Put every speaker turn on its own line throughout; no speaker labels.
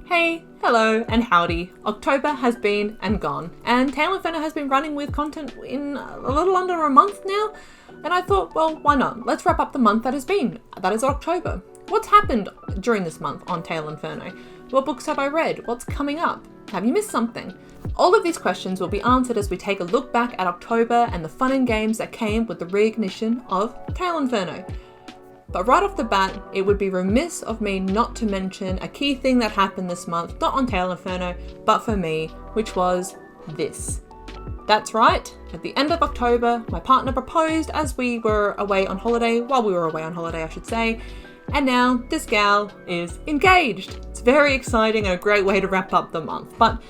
Hey, hello, and howdy. October has been and gone, and TaleInferno has been running with content in a little under a month now, and I thought, well, why not? Let's wrap up the month that has been. That is October. What's happened during this month on TaleInferno? What books have I read? What's coming up? Have you missed something? All of these questions will be answered as we take a look back at October and the fun and games that came with the reignition of TaleInferno. But right off the bat, it would be remiss of me not to mention a key thing that happened this month, not on TaleInferno, but for me, which was this. That's right, at the end of October, my partner proposed as we were away on holiday, I should say, and now this gal is engaged. It's very exciting and a great way to wrap up the month, but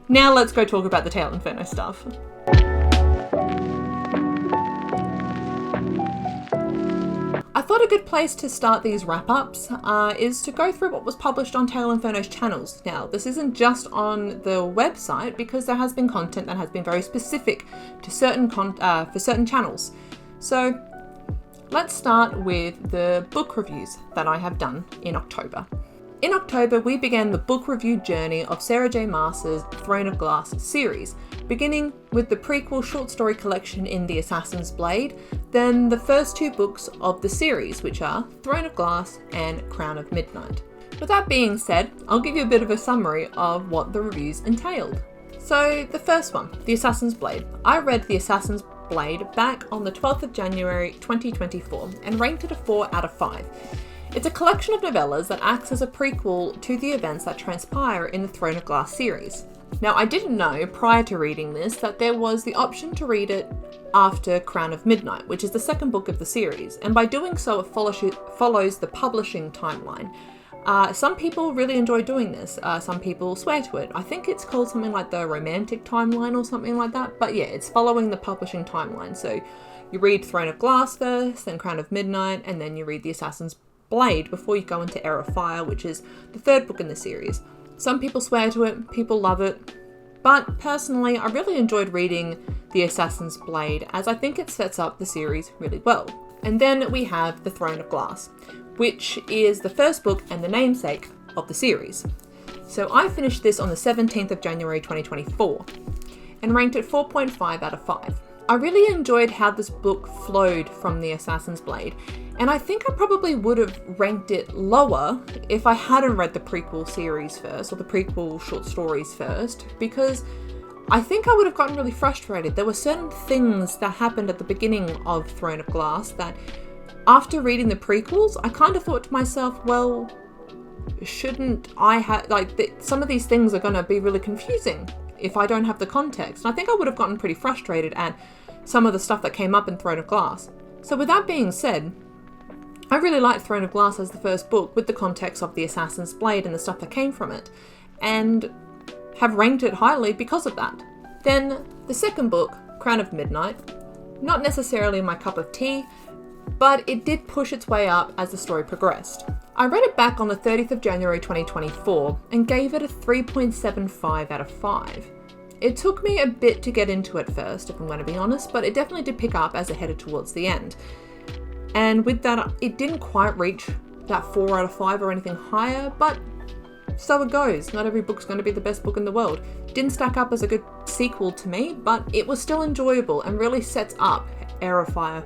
now let's go talk about the TaleInferno stuff. I thought a good place to start these wrap-ups is to go through what was published on TaleInferno's channels. Now, this isn't just on the website because there has been content that has been very specific to certain for certain channels. So let's start with the book reviews that I have done in October. In October, we began the book review journey of Sarah J. Maas's Throne of Glass series, beginning with the prequel short story collection in The Assassin's Blade, then the first two books of the series, which are Throne of Glass and Crown of Midnight. With that being said, I'll give you a bit of a summary of what the reviews entailed. So the first one, The Assassin's Blade. I read The Assassin's Blade back on the 12th of January 2024 and ranked it a 4 out of 5. It's a collection of novellas that acts as a prequel to the events that transpire in the Throne of Glass series. Now, I didn't know prior to reading this that there was the option to read it after Crown of Midnight, which is the second book of the series, and by doing so it follows the publishing timeline. Some people really enjoy doing this, some people swear to it. I think it's called something like the romantic timeline or something like that, but yeah, it's following the publishing timeline. So you read Throne of Glass first, then Crown of Midnight, and then you read The Assassin's Blade before you go into Heir of Fire, which is the third book in the series. Some people swear to it, people love it, but personally I really enjoyed reading The Assassin's Blade as I think it sets up the series really well. And then we have The Throne of Glass, which is the first book and the namesake of the series. So I finished this on the 17th of January 2024 and ranked it 4.5 out of 5. I really enjoyed how this book flowed from The Assassin's Blade, and I think I probably would have ranked it lower if I hadn't read the prequel series first, or the prequel short stories first, because I think I would have gotten really frustrated. There were certain things that happened at the beginning of Throne of Glass that, after reading the prequels, I kind of thought to myself, well, shouldn't I have, some of these things are going to be really confusing if I don't have the context. And I think I would have gotten pretty frustrated at some of the stuff that came up in Throne of Glass. So with that being said, I really liked Throne of Glass as the first book with the context of The Assassin's Blade and the stuff that came from it, and have ranked it highly because of that. Then the second book, Crown of Midnight, not necessarily my cup of tea, but it did push its way up as the story progressed. I read it back on the 30th of January 2024 and gave it a 3.75 out of 5. It took me a bit to get into it first, if I'm going to be honest, but it definitely did pick up as it headed towards the end. And with that, it didn't quite reach that 4 out of 5 or anything higher, but so it goes. Not every book's going to be the best book in the world. Didn't stack up as a good sequel to me, but it was still enjoyable and really sets up Heir of Fire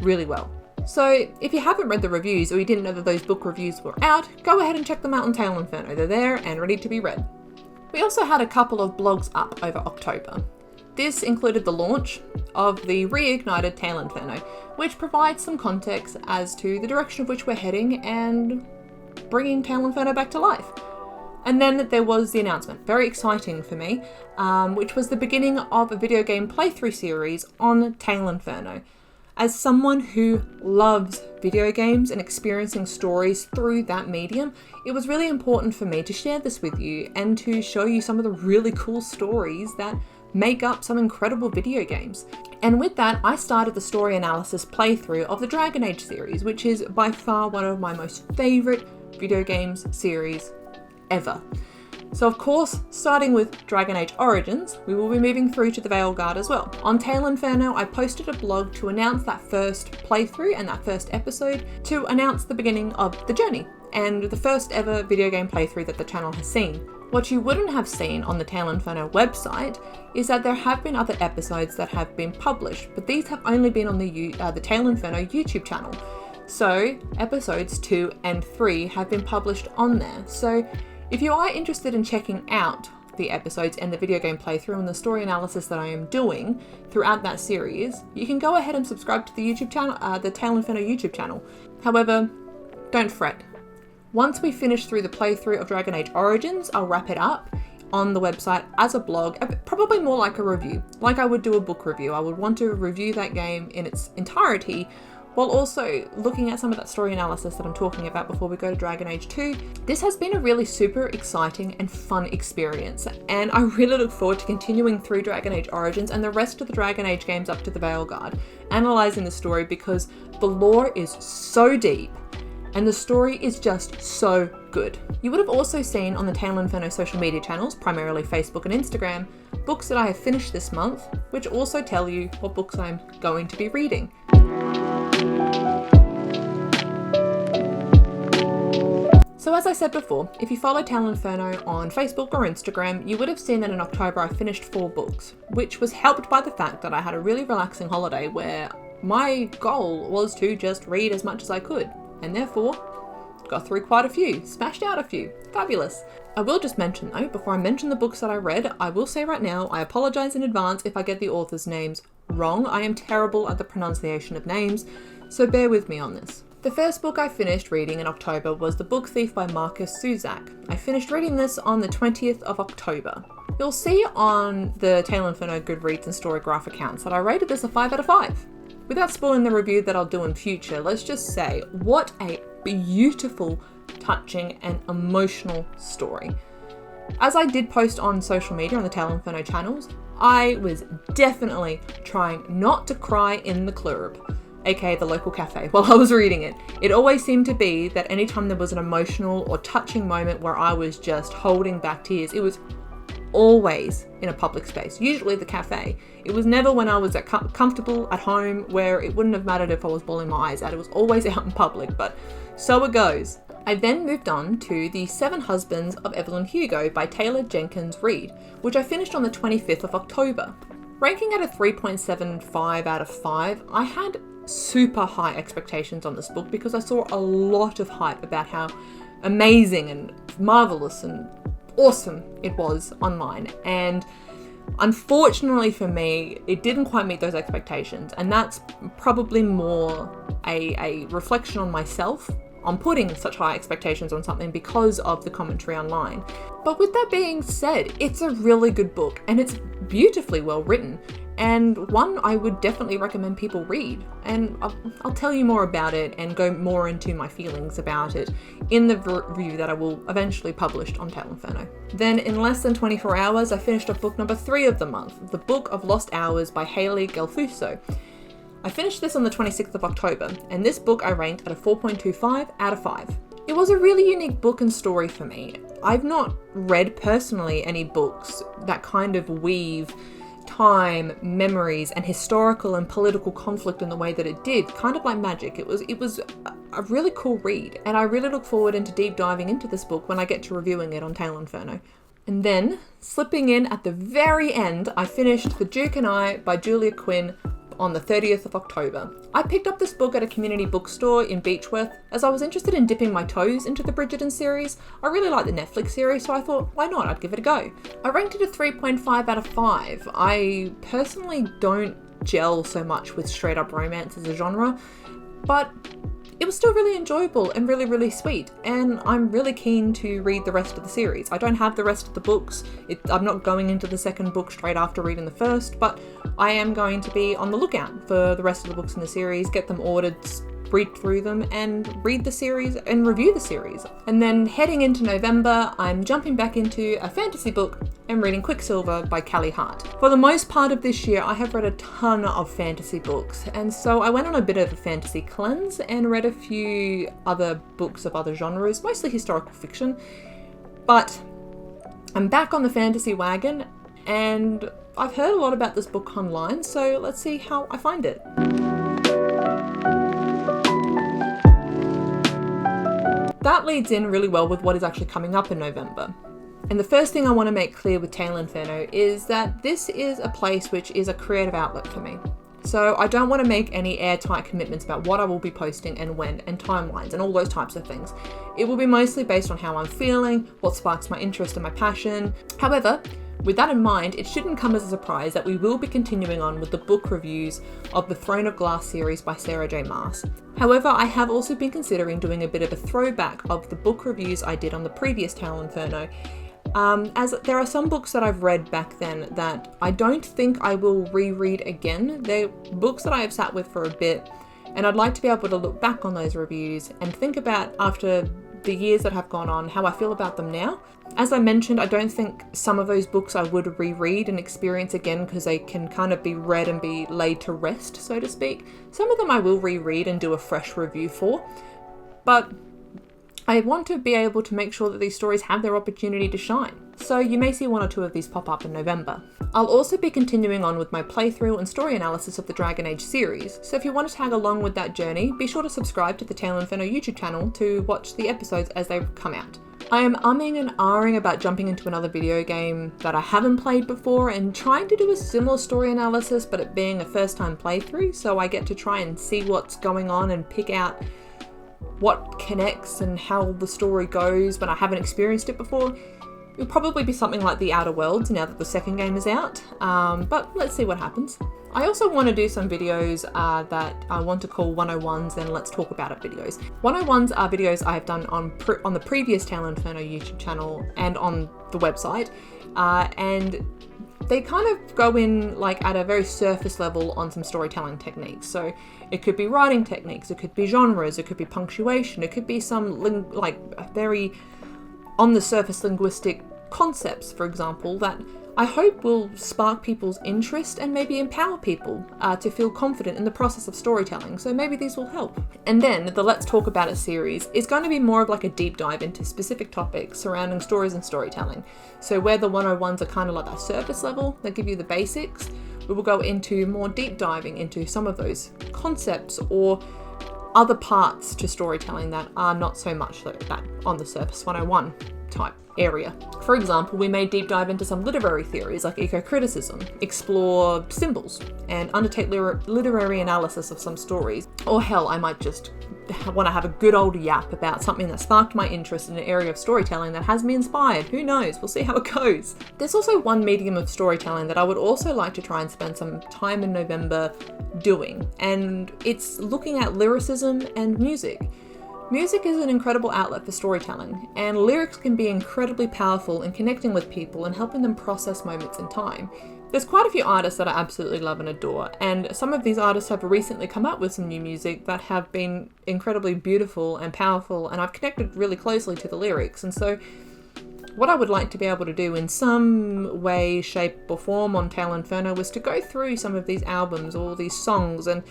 really well. So if you haven't read the reviews or you didn't know that those book reviews were out, go ahead and check them out on TaleInferno. They're there and ready to be read. We also had a couple of blogs up over October. This included the launch of the reignited TaleInferno, which provides some context as to the direction of which we're heading and bringing TaleInferno back to life. And then there was the announcement, very exciting for me, which was the beginning of a video game playthrough series on TaleInferno. As someone who loves video games and experiencing stories through that medium, it was really important for me to share this with you and to show you some of the really cool stories that make up some incredible video games. And with that, I started the story analysis playthrough of the Dragon Age series, which is by far one of my most favourite video games series ever. So of course, starting with Dragon Age Origins, we will be moving through to the Veilguard as well. On TaleInferno, I posted a blog to announce that first playthrough and that first episode to announce the beginning of the journey. and the first ever video game playthrough that the channel has seen. What you wouldn't have seen on the TaleInferno website is that there have been other episodes that have been published, but these have only been on the TaleInferno YouTube channel. So episodes 2 and 3 have been published on there. So if you are interested in checking out the episodes and the video game playthrough and the story analysis that I am doing throughout that series, you can go ahead and subscribe to the YouTube channel, the TaleInferno YouTube channel. However, don't fret. Once we finish through the playthrough of Dragon Age Origins, I'll wrap it up on the website as a blog, probably more like a review, like I would do a book review. I would want to review that game in its entirety, while also looking at some of that story analysis that I'm talking about before we go to Dragon Age 2. This has been a really super exciting and fun experience, and I really look forward to continuing through Dragon Age Origins and the rest of the Dragon Age games up to the Veilguard, analysing the story, because the lore is so deep and the story is just so good. You would have also seen on the TaleInferno social media channels, primarily Facebook and Instagram, books that I have finished this month, which also tell you what books I'm going to be reading. So as I said before, if you follow TaleInferno on Facebook or Instagram, you would have seen that in October I finished 4 books, which was helped by the fact that I had a really relaxing holiday where my goal was to just read as much as I could, and therefore got through quite a few, smashed out a few. Fabulous. I will just mention though, before I mention the books that I read, I will say right now, I apologise in advance if I get the authors' names wrong. I am terrible at the pronunciation of names, so bear with me on this. The first book I finished reading in October was The Book Thief by Marcus Suzak. I finished reading this on the 20th of October. You'll see on the TaleInferno Goodreads and Storygraph accounts that I rated this a 5 out of 5. Without spoiling the review that I'll do in future, let's just say what a beautiful, touching and emotional story. As I did post on social media on the TaleInferno channels, I was definitely trying not to cry in the club, aka the local cafe, while I was reading it. It always seemed to be that anytime there was an emotional or touching moment where I was just holding back tears, it was always in a public space, usually the cafe. It was never when I was comfortable at home, where it wouldn't have mattered if I was bawling my eyes out. It was always out in public, but so it goes. I then moved on to The 7 Husbands of Evelyn Hugo by Taylor Jenkins Reid, which I finished on the 25th of October. Ranking at a 3.75 out of 5, I had super high expectations on this book because I saw a lot of hype about how amazing and marvelous and awesome it was online, and unfortunately for me it didn't quite meet those expectations, and that's probably more a reflection on myself on putting such high expectations on something because of the commentary online. But with that being said, it's a really good book and it's beautifully well written, and one I would definitely recommend people read. And I'll tell you more about it and go more into my feelings about it in the review that I will eventually publish on TaleInferno. Then in less than 24 hours, I finished off book number 3 of the month, The Book of Lost Hours by Hayley Gelfuso. I finished this on the 26th of October, and this book I ranked at a 4.25 out of 5. It was a really unique book and story for me. I've not read personally any books that kind of weave time, memories, and historical and political conflict in the way that it did, kind of like magic. It was a really cool read, and I really look forward into deep diving into this book when I get to reviewing it on TaleInferno. And then, slipping in at the very end, I finished The Duke and I by Julia Quinn on the 30th of October. I picked up this book at a community bookstore in Beechworth as I was interested in dipping my toes into the Bridgerton series. I really like the Netflix series, so I thought, why not? I'd give it a go. I ranked it a 3.5 out of 5. I personally don't gel so much with straight up romance as a genre, but it was still really enjoyable and really, really sweet, and I'm really keen to read the rest of the series. I don't have the rest of the books. I'm not going into the second book straight after reading the first, but I am going to be on the lookout for the rest of the books in the series, get them ordered, read through them, and read the series and review the series. And then heading into November, I'm jumping back into a fantasy book and reading Quicksilver by Callie Hart. For the most part of this year, I have read a ton of fantasy books, and so I went on a bit of a fantasy cleanse and read a few other books of other genres, mostly historical fiction. But I'm back on the fantasy wagon, and I've heard a lot about this book online, so let's see how I find it. that leads in really well with what is actually coming up in November. And the first thing I want to make clear with TaleInferno is that this is a place which is a creative outlet for me. So I don't want to make any airtight commitments about what I will be posting and when, and timelines and all those types of things. It will be mostly based on how I'm feeling, what sparks my interest and my passion. However, with that in mind, it shouldn't come as a surprise that we will be continuing on with the book reviews of the Throne of Glass series by Sarah J. Maas. However, I have also been considering doing a bit of a throwback of the book reviews I did on the previous TaleInferno, as there are some books that I've read back then that I don't think I will reread again. They're books that I have sat with for a bit, and I'd like to be able to look back on those reviews and think about, after the years that have gone on, how I feel about them now. As I mentioned, I don't think some of those books I would reread and experience again because they can kind of be read and be laid to rest, so to speak. Some of them I will reread and do a fresh review for, but I want to be able to make sure that these stories have their opportunity to shine. So you may see one or two of these pop up in November. I'll also be continuing on with my playthrough and story analysis of the Dragon Age series, so if you want to tag along with that journey, be sure to subscribe to the TaleInferno YouTube channel to watch the episodes as they come out. I am umming and ahhing about jumping into another video game that I haven't played before and trying to do a similar story analysis, but it being a first time playthrough, so I get to try and see what's going on and pick out what connects and how the story goes when I haven't experienced it before. It'll probably be something like The Outer Worlds now that the second game is out, but let's see what happens. I also want to do some videos that I want to call 101s and Let's Talk About It videos. 101s are videos I have done on the previous TaleInferno YouTube channel and on the website, and they kind of go in like at a very surface level on some storytelling techniques. So it could be writing techniques, it could be genres, it could be punctuation, it could be some very on the surface linguistic concepts, for example, that I hope will spark people's interest and maybe empower people to feel confident in the process of storytelling. So maybe these will help. And then the Let's Talk About It series is going to be more of like a deep dive into specific topics surrounding stories and storytelling. So where the 101s are kind of like that surface level that give you the basics, we will go into more deep diving into some of those concepts or other parts to storytelling that are not so much that on the surface 101 type area. For example, we may deep dive into some literary theories like eco-criticism, explore symbols, and undertake literary analysis of some stories. Or hell, I might just want to have a good old yap about something that sparked my interest in an area of storytelling that has me inspired. Who knows? We'll see how it goes. There's also one medium of storytelling that I would also like to try and spend some time in November doing, and it's looking at lyricism and music. Music is an incredible outlet for storytelling, and lyrics can be incredibly powerful in connecting with people and helping them process moments in time. There's quite a few artists that I absolutely love and adore, and some of these artists have recently come up with some new music that have been incredibly beautiful and powerful, and I've connected really closely to the lyrics. And so what I would like to be able to do in some way, shape or form on TaleInferno was to go through some of these albums or these songs and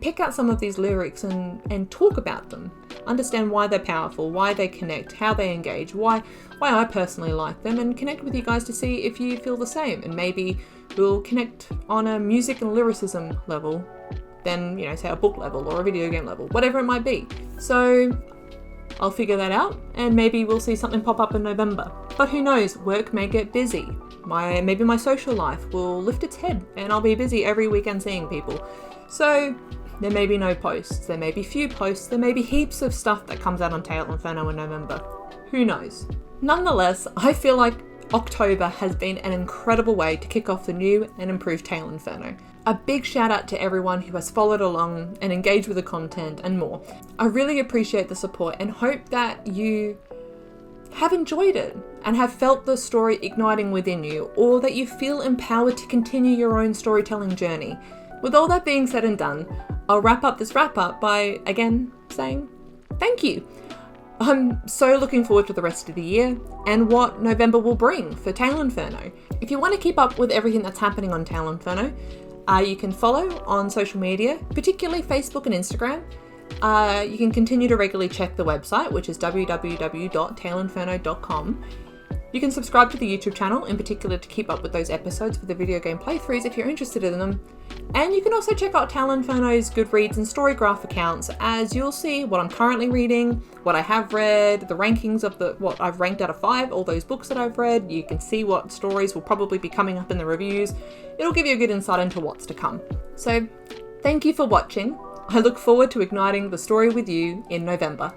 pick out some of these lyrics and talk about them. Understand why they're powerful, why they connect, how they engage, why I personally like them, and connect with you guys to see if you feel the same. And maybe we'll connect on a music and lyricism level, then, say a book level or a video game level, whatever it might be. So I'll figure that out, and maybe we'll see something pop up in November. But who knows, work may get busy. Maybe my social life will lift its head and I'll be busy every weekend seeing people. So there may be no posts, there may be few posts, there may be heaps of stuff that comes out on TaleInferno in November. Who knows? Nonetheless, I feel like October has been an incredible way to kick off the new and improved TaleInferno. A big shout out to everyone who has followed along and engaged with the content and more. I really appreciate the support and hope that you have enjoyed it and have felt the story igniting within you, or that you feel empowered to continue your own storytelling journey. With all that being said and done, I'll wrap up this wrap up by again saying thank you. I'm so looking forward to the rest of the year and what November will bring for TaleInferno. If you want to keep up with everything that's happening on TaleInferno, you can follow on social media, particularly Facebook and Instagram. You can continue to regularly check the website, which is www.taleinferno.com. You can subscribe to the YouTube channel, in particular to keep up with those episodes for the video game playthroughs if you're interested in them. And you can also check out TaleInferno's Goodreads and Storygraph accounts, as you'll see what I'm currently reading, what I have read, the rankings of what I've ranked out of 5, all those books that I've read. You can see what stories will probably be coming up in the reviews. It'll give you a good insight into what's to come. So thank you for watching. I look forward to igniting the story with you in November.